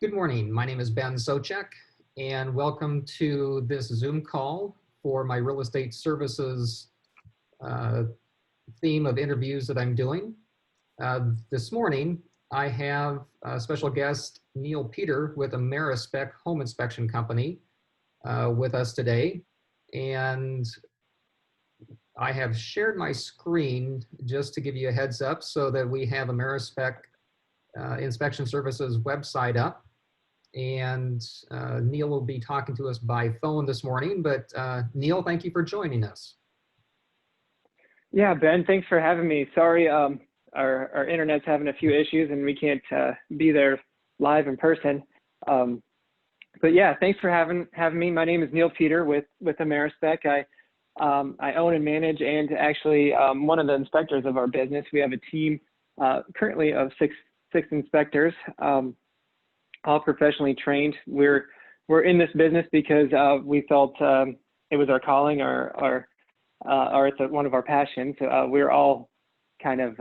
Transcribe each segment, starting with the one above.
Good morning. My name is Ben Sochek, and welcome to this Zoom call for my real estate services theme of interviews that I'm doing. This morning, I have a special guest, Neal Peter with AmeriSpec Home Inspection Company with us today. And I have shared my screen just to give you a heads up so that we have AmeriSpec Inspection Services website up. And Neal will be talking to us by phone this morning, but Neal, thank you for joining us. Yeah, Ben, thanks for having me. Sorry, our internet's having a few issues and we can't be there live in person. But yeah, thanks for having me. My name is Neal Peter with AmeriSpec. I own and manage and actually one of the inspectors of our business. We have a team currently of six inspectors. All professionally trained. We're in this business because we felt it was our calling, or it's one of our passions. We're all kind of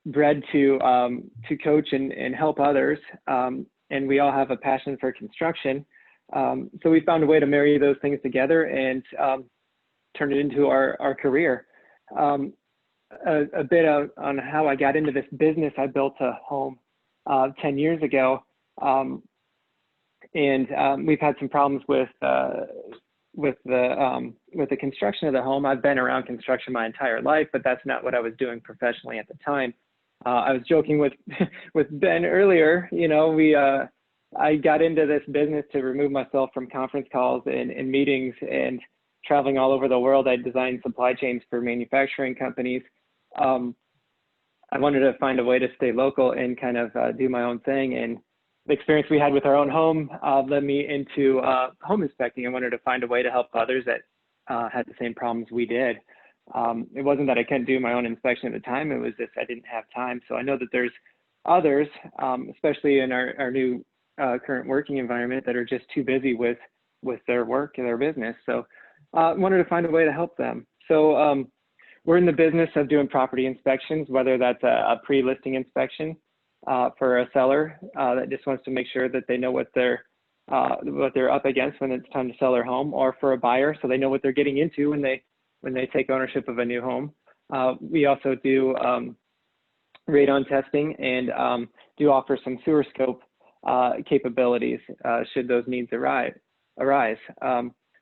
bred to coach and help others, and we all have a passion for construction. So we found a way to marry those things together and turn it into our career. A bit on how I got into this business. I built a home 10 years ago. We've had some problems with the construction of the home. I've been around construction my entire life, but that's not what I was doing professionally at the time. I was joking with Ben earlier. You know, I got into this business to remove myself from conference calls and meetings and traveling all over the world. I designed supply chains for manufacturing companies. I wanted to find a way to stay local and kind of do my own thing. And the experience we had with our own home led me into home inspecting. I wanted to find a way to help others that had the same problems we did. It wasn't that I couldn't do my own inspection at the time. It was just I didn't have time. So I know that there's others, especially in our new current working environment, that are just too busy with their work and their business. So I wanted to find a way to help them. So we're in the business of doing property inspections, whether that's a pre-listing inspection for a seller that just wants to make sure that they know what they're up against when it's time to sell their home, or for a buyer so they know what they're getting into when they take ownership of a new home. We also do radon testing and do offer some sewer scope capabilities should those needs arise.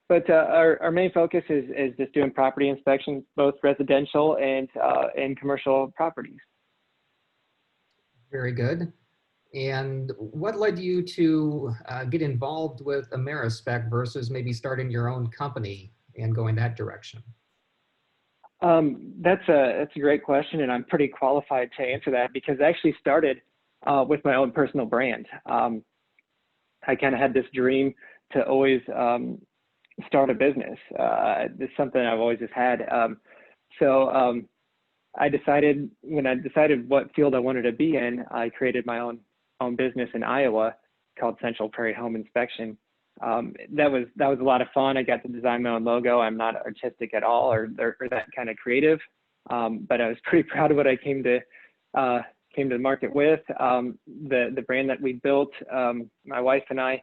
But our main focus is just doing property inspections, both residential and commercial properties. Very good. And what led you to get involved with AmeriSpec versus maybe starting your own company and going that direction? That's a great question, and I'm pretty qualified to answer that because I actually started with my own personal brand. I kind of had this dream to always start a business. It's something I've always just had. When I decided what field I wanted to be in, I created my own business in Iowa called Central Prairie Home Inspection. That was a lot of fun. I got to design my own logo. I'm not artistic at all or that kind of creative, but I was pretty proud of what I came to the market with. The brand that we built, my wife and I,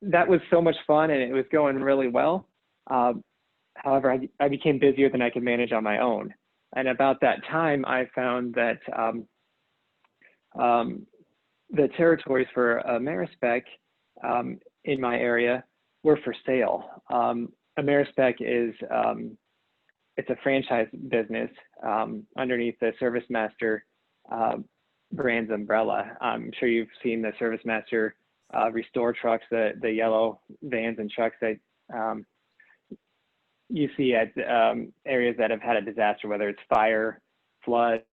that was so much fun and it was going really well. However, I became busier than I could manage on my own. And about that time, I found that the territories for AmeriSpec in my area were for sale. AmeriSpec is it's a franchise business underneath the ServiceMaster brand's umbrella. I'm sure you've seen the ServiceMaster restore trucks, the yellow vans and trucks that you see at areas that have had a disaster, whether it's fire, flood,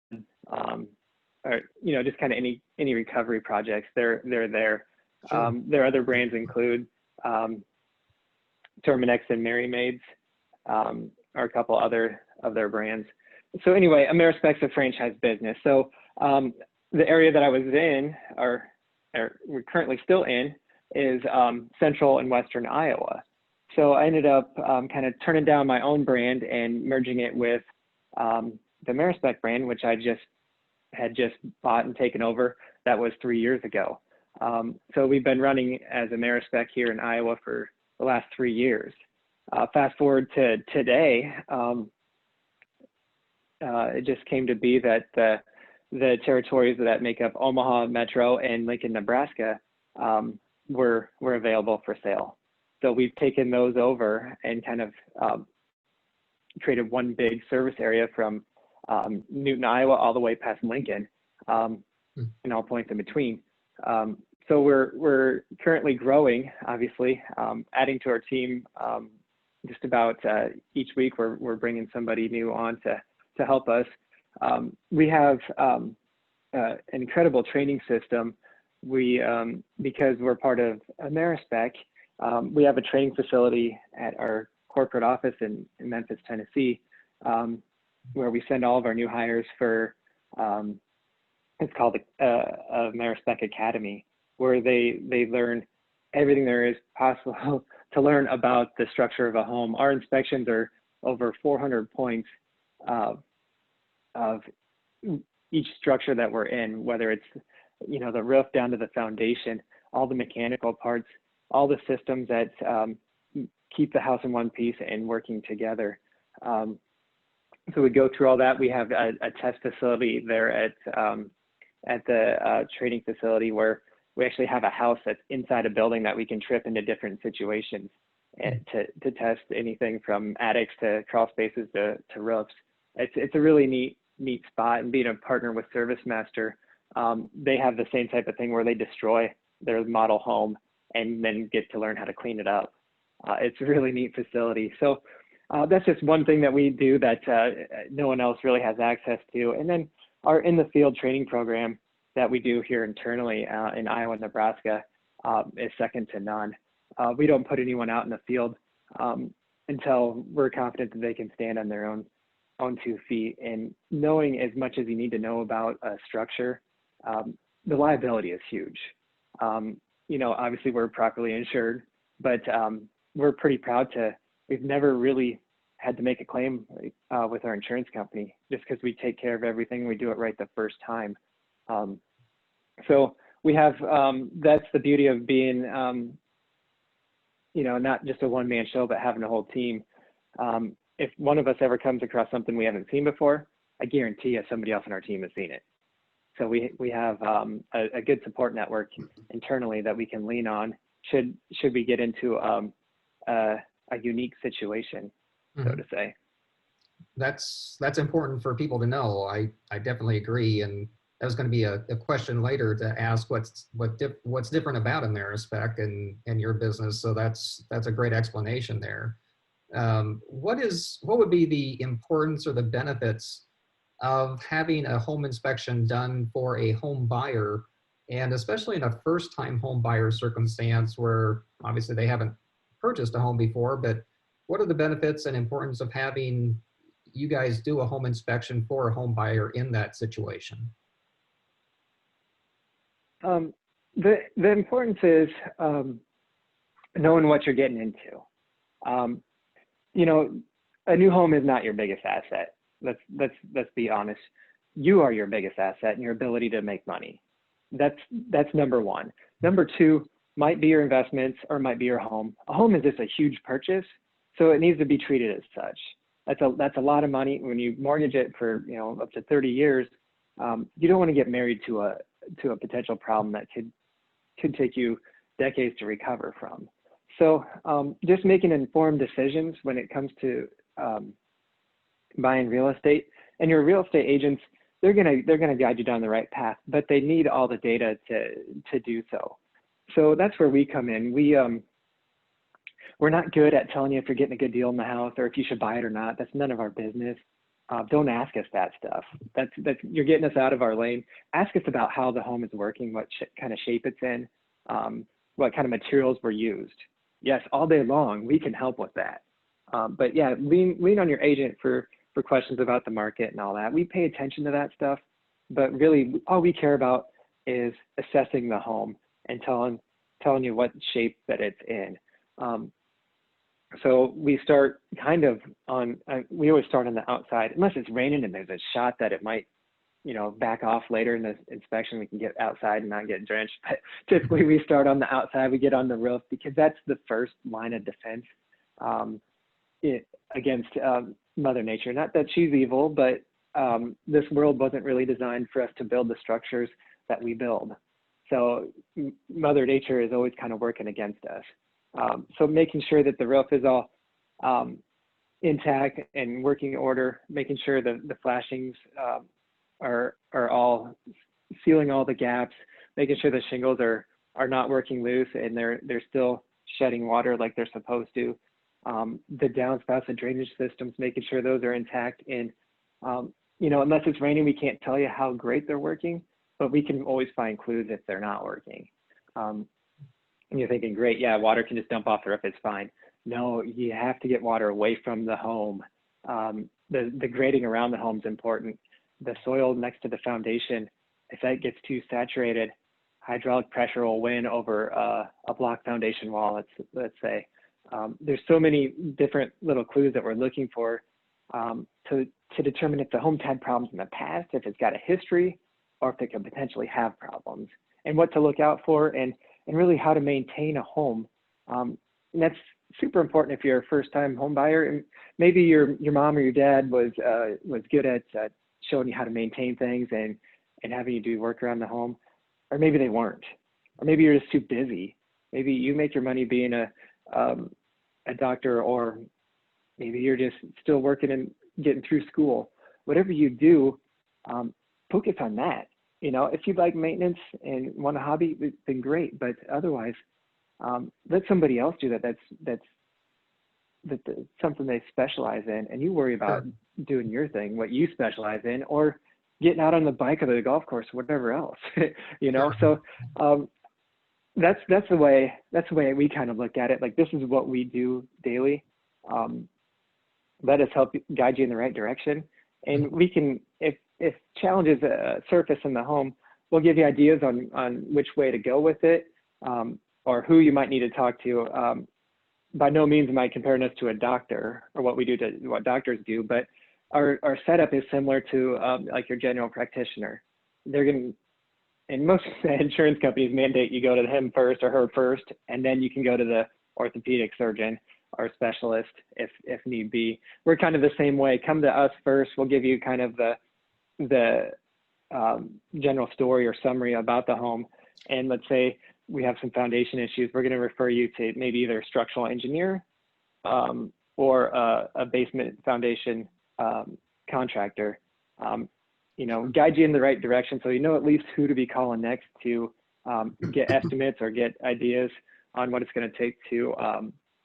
or just kind of any recovery projects. They're there. Sure. Their other brands include Terminex and Mary Maids, or a couple other of their brands. So anyway, AmeriSpec's a franchise business. So the area that I was in, or we're currently still in, is central and western Iowa. So I ended up kind of turning down my own brand and merging it with the AmeriSpec brand, which I had just bought and taken over. That was 3 years ago. So we've been running as AmeriSpec here in Iowa for the last 3 years. Fast forward to today, it just came to be that the territories that make up Omaha Metro and Lincoln, Nebraska, were available for sale. So we've taken those over and kind of created one big service area from Newton, Iowa, all the way past Lincoln, and all points in between. So we're currently growing, obviously, adding to our team. Just about each week, we're bringing somebody new on to help us. We have an incredible training system. Because we're part of AmeriSpec, we have a training facility at our corporate office in Memphis, Tennessee, where we send all of our new hires for, it's called the AmeriSpec Academy, where they learn everything there is possible to learn about the structure of a home. Our inspections are over 400 points of each structure that we're in, whether it's the roof down to the foundation, all the mechanical parts, all the systems that keep the house in one piece and working together. So we go through all that. We have a test facility there at the training facility where we actually have a house that's inside a building that we can trip into different situations and to test anything from attics to crawl spaces to roofs. It's a really neat spot, and being a partner with ServiceMaster, they have the same type of thing where they destroy their model home and then get to learn how to clean it up. It's a really neat facility. So that's just one thing that we do that no one else really has access to. And then our in the field training program that we do here internally in Iowa and Nebraska is second to none. We don't put anyone out in the field until we're confident that they can stand on their own 2 feet. And knowing as much as you need to know about a structure, the liability is huge. Obviously we're properly insured, but we're pretty proud we've never really had to make a claim with our insurance company, just because we take care of everything. We do it right the first time. So we have, that's the beauty of being, not just a one-man show, but having a whole team. If one of us ever comes across something we haven't seen before, I guarantee you somebody else on our team has seen it. So we have a good support network internally that we can lean on should we get into a unique situation, so to say. That's important for people to know. I definitely agree, and that was going to be a question later to ask what's different about AmeriSpec and your business. So that's a great explanation there. What would be the importance or the benefits of having a home inspection done for a home buyer, and especially in a first-time home buyer circumstance where obviously they haven't purchased a home before, but what are the benefits and importance of having you guys do a home inspection for a home buyer in that situation? The importance is knowing what you're getting into. A new home is not your biggest asset. Let's be honest. You are your biggest asset and your ability to make money. That's number one. Number two might be your investments or might be your home. A home is just a huge purchase, so it needs to be treated as such. That's a lot of money. When you mortgage it for up to 30 years, you don't want to get married to a potential problem that could take you decades to recover from. So just making informed decisions when it comes to buying real estate, and your real estate agents, they're gonna guide you down the right path, but they need all the data to do so. So that's where we come in. We're not good at telling you if you're getting a good deal in the house or if you should buy it or not. That's none of our business. Don't ask us that stuff. That's you're getting us out of our lane. Ask us about how the home is working, what kind of shape it's in, what kind of materials were used. Yes, all day long, we can help with that. But yeah, lean on your agent for questions about the market and all that. We pay attention to that stuff, but really all we care about is assessing the home and telling you what shape that it's in. So we start kind of we always start on the outside, unless it's raining and there's a shot that it might back off later in the inspection. We can get outside and not get drenched. But typically we start on the outside, we get on the roof, because that's the first line of defense against Mother Nature. Not that she's evil, but this world wasn't really designed for us to build the structures that we build. So Mother Nature is always kind of working against us. So making sure that the roof is all intact and working order, making sure the flashings are all sealing all the gaps, making sure the shingles are not working loose and they're still shedding water like they're supposed to. The downspouts and drainage systems, making sure those are intact. And unless it's raining, we can't tell you how great they're working, but we can always find clues if they're not working. And you're thinking, great, yeah, water can just dump off the roof, it's fine. No, you have to get water away from the home. The grading around the home is important. The soil next to the foundation, if that gets too saturated, hydraulic pressure will win over a block foundation wall, let's say. There's so many different little clues that we're looking for to determine if the home's had problems in the past, if it's got a history, or if it could potentially have problems, and what to look out for, and really how to maintain a home. And that's super important if you're a first-time home buyer. And maybe your mom or your dad was good at showing you how to maintain things and having you do work around the home, or maybe they weren't, or maybe you're just too busy. Maybe you make your money being a doctor, or maybe you're just still working and getting through school. Whatever you do, focus on that. If you like maintenance and want a hobby, then great. But otherwise, let somebody else do that. That's something they specialize in, and you worry about doing your thing, what you specialize in, or getting out on the bike or the golf course, whatever else. So that's the way we kind of look at it. Like, this is what we do daily. Let us help guide you in the right direction, and we can, if challenges surface in the home, we'll give you ideas on which way to go with it, or who you might need to talk to. By no means am I comparing us to a doctor or what we do to what doctors do, but our setup is similar to like your general practitioner. They're going to, and most insurance companies mandate you go to him first or her first, and then you can go to the orthopedic surgeon or specialist if need be. We're kind of the same way. Come to us first. We'll give you kind of the general story or summary about the home. And let's say we have some foundation issues, we're going to refer you to maybe either a structural engineer or a basement foundation contractor. Guide you in the right direction, so you know at least who to be calling next to get estimates or get ideas on what it's going to take to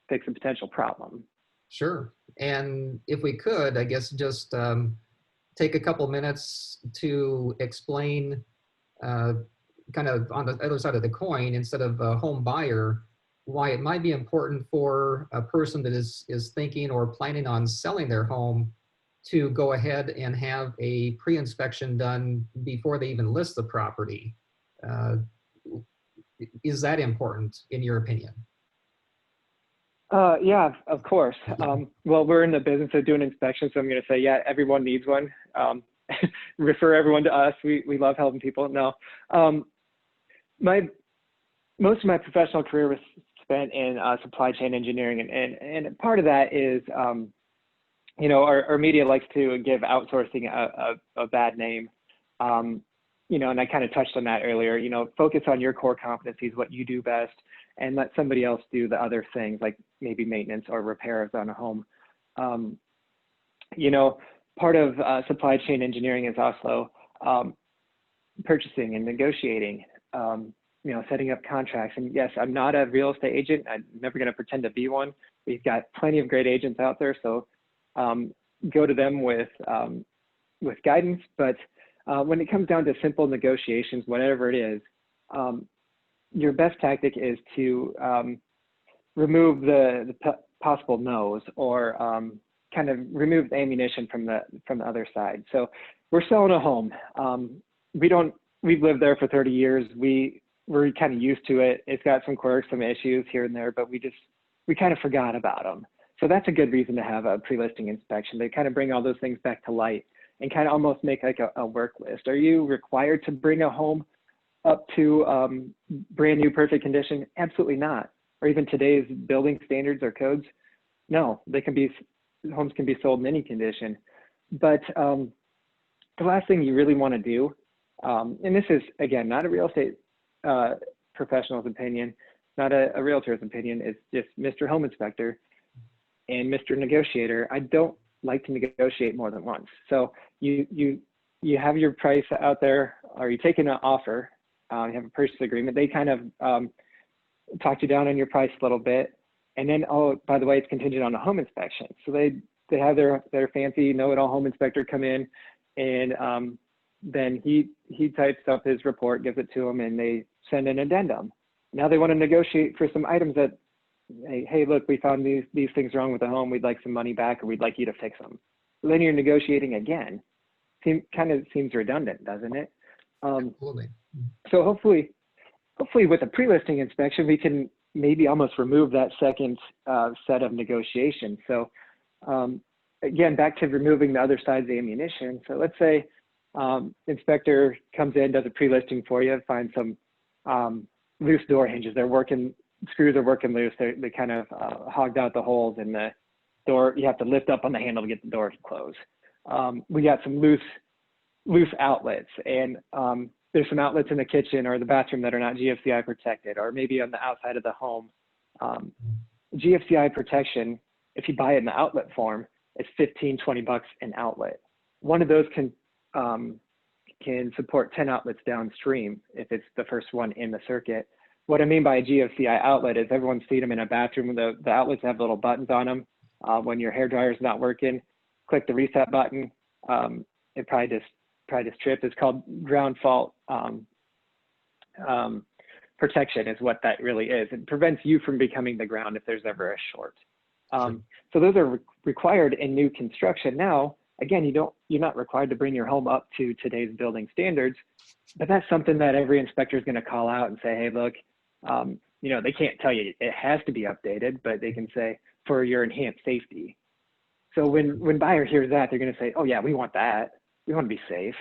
fix a potential problem. Sure. And if we could, I guess, just take a couple minutes to explain kind of on the other side of the coin, instead of a home buyer, why it might be important for a person that is thinking or planning on selling their home to go ahead and have a pre-inspection done before they even list the property. Is that important in your opinion? Yeah, of course. Well, we're in the business of doing inspections, so I'm going to say, yeah, everyone needs one. Refer everyone to us. We love helping people. No, most of my professional career was spent in supply chain engineering, and part of that is, our media likes to give outsourcing a bad name. And I kind of touched on that earlier. Focus on your core competencies, what you do best, and let somebody else do the other things, like maybe maintenance or repairs on a home. Part of supply chain engineering is also purchasing and negotiating, setting up contracts. And yes, I'm not a real estate agent. I'm never going to pretend to be one. We've got plenty of great agents out there, so go to them with guidance. But when it comes down to simple negotiations, whatever it is, your best tactic is to remove the possible no's, or kind of remove the ammunition from the other side. So we're selling a home. We've lived there for 30 years. We're kind of used to it. It's got some quirks, some issues here and there, but we kind of forgot about them. So that's a good reason to have a pre-listing inspection. They kind of bring all those things back to light and kind of almost make like a work list. Are you required to bring a home up to brand new perfect condition? Absolutely not. Or even today's building standards or codes? No, homes can be sold in any condition. But the last thing you really want to do, and this is, again, not a real estate professional's opinion, not a realtor's opinion, it's just Mr. Home Inspector and Mr. Negotiator. I don't like to negotiate more than once. So you have your price out there, or you take an offer, you have a purchase agreement. They kind of talk you down on your price a little bit. And then, oh, by the way, it's contingent on a home inspection. So they have their fancy know-it-all home inspector come in, and then he types up his report, gives it to them, and they send an addendum. Now they want to negotiate for some items that, hey, look, we found these things wrong with the home. We'd like some money back, or we'd like you to fix them. So then you're negotiating again. Kind of seems redundant, doesn't it? Absolutely. So hopefully with a pre-listing inspection, we can maybe almost remove that second set of negotiation. So again, back to removing the other side's ammunition. So let's say inspector comes in, does a pre-listing for you, finds some loose door hinges. Screws are working loose. They kind of hogged out the holes in the door. You have to lift up on the handle to get the door to close. We got some loose outlets, and there's some outlets in the kitchen or the bathroom that are not GFCI protected, or maybe on the outside of the home. GFCI protection, if you buy it in the outlet form, it's $15-20 an outlet. One of those can support 10 outlets downstream if it's the first one in the circuit. What I mean by a GFCI outlet is everyone's seen them in a bathroom. The outlets have little buttons on them. When your hairdryer is not working, click the reset button. It probably just tripped. It's called ground fault protection is what that really is. It prevents you from becoming the ground if there's ever a short. So those are required in new construction. Now, again, you're not required to bring your home up to today's building standards, but that's something that every inspector is going to call out and say, hey, look, they can't tell you it has to be updated, but they can say for your enhanced safety. So when buyer hears that, they're going to say, oh yeah, we want that. We want to be safe.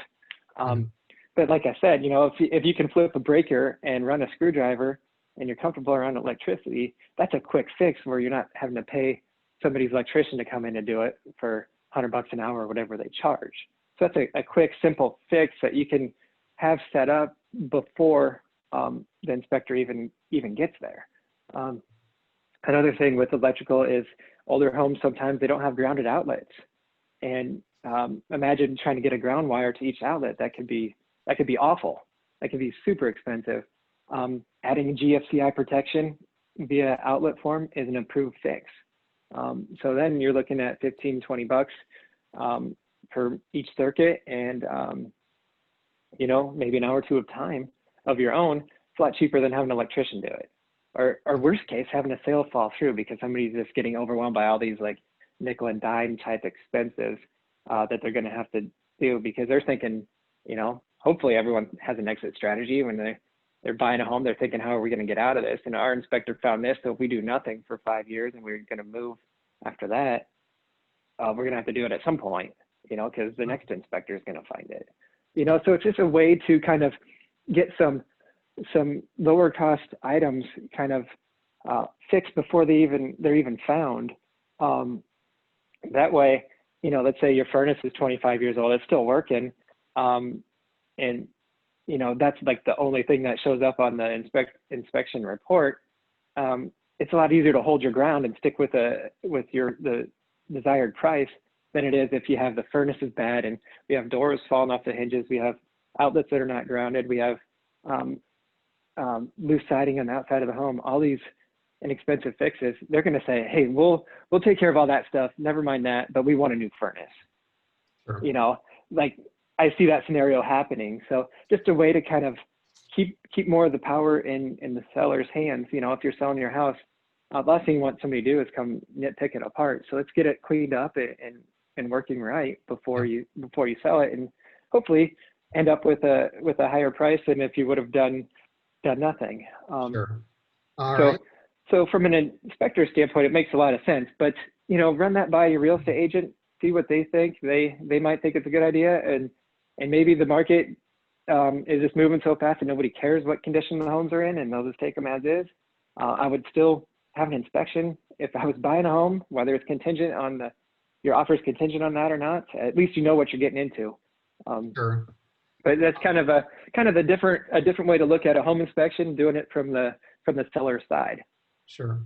But like I said, if you can flip a breaker and run a screwdriver and you're comfortable around electricity, that's a quick fix where you're not having to pay somebody's electrician to come in and do it for $100 an hour or whatever they charge. So that's a quick, simple fix that you can have set up before the inspector even gets there. Another thing with electrical is older homes, sometimes they don't have grounded outlets. And imagine trying to get a ground wire to each outlet. That could be awful. That could be super expensive. Adding GFCI protection via outlet form is an improved fix. So then you're looking at $15-20 per each circuit, and maybe an hour or two of time of your own. It's a lot cheaper than having an electrician do it. Or worst case, having a sale fall through because somebody's just getting overwhelmed by all these like nickel and dime type expenses that they're going to have to do because they're thinking, hopefully everyone has an exit strategy when they're buying a home. They're thinking, how are we going to get out of this? And our inspector found this. So if we do nothing for 5 years and we're going to move after that, we're going to have to do it at some point, because the next inspector is going to find it. So it's just a way to kind of get some lower cost items kind of fixed before they're even found. That way, let's say your furnace is 25 years old, it's still working. And that's like the only thing that shows up on the inspection report. It's a lot easier to hold your ground and stick with the desired price than it is if you have the furnace is bad and we have doors falling off the hinges, we have outlets that are not grounded, we have loose siding on the outside of the home, all these inexpensive fixes. They're going to say, hey, we'll take care of all that stuff, never mind that, but we want a new furnace. Sure. Like I see that scenario happening. So just a way to kind of keep more of the power in the seller's hands. If you're selling your house, last thing you want somebody to do is come nitpick it apart. So let's get it cleaned up and working right before you sell it, and hopefully end up with a higher price than if you would have done nothing. Sure. All right. So from an inspector standpoint, it makes a lot of sense, but run that by your real estate agent, see what they think. They might think it's a good idea, and maybe the market is just moving so fast and nobody cares what condition the homes are in, and they'll just take them as is. I would still have an inspection if I was buying a home, whether it's contingent on your offer is contingent on that or not. At least you know what you're getting into. Sure. But that's kind of a different way to look at a home inspection, doing it from the seller's side. Sure.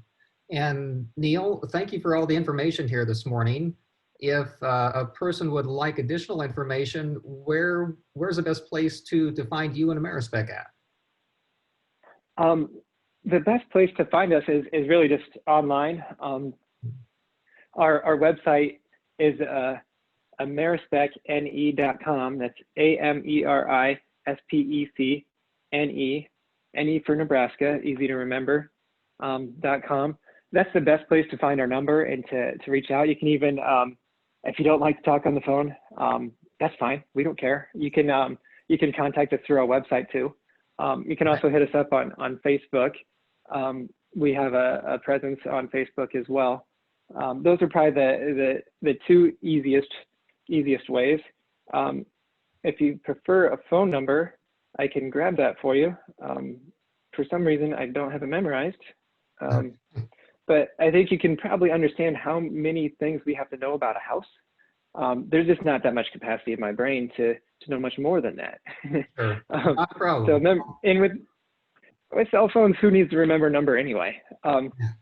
And Neal, thank you for all the information here this morning. If a person would like additional information, where's the best place to find you and AmeriSpec at? The best place to find us is really just online. Our website is AmeriSpecNE.com. That's AmeriSpecNE, NE for Nebraska, easy to remember, .com. That's the best place to find our number and to reach out. You can even, if you don't like to talk on the phone, that's fine. We don't care. You can contact us through our website too. You can also hit us up on Facebook. We have a presence on Facebook as well. Those are probably the two easiest ways. If you prefer a phone number, I can grab that for you. For some reason, I don't have it memorized. But I think you can probably understand how many things we have to know about a house. There's just not that much capacity in my brain to know much more than that. Sure. Not a problem. So, and with cell phones, who needs to remember a number anyway?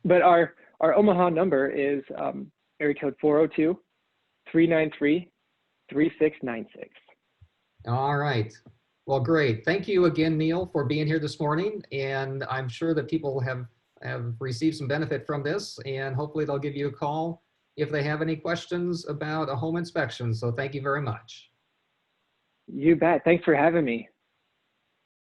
But our Omaha number is area code 402-393-3696. All right. Well, great. Thank you again, Neal, for being here this morning. And I'm sure that people have received some benefit from this, and hopefully they'll give you a call if they have any questions about a home inspection. So thank you very much. You bet. Thanks for having me.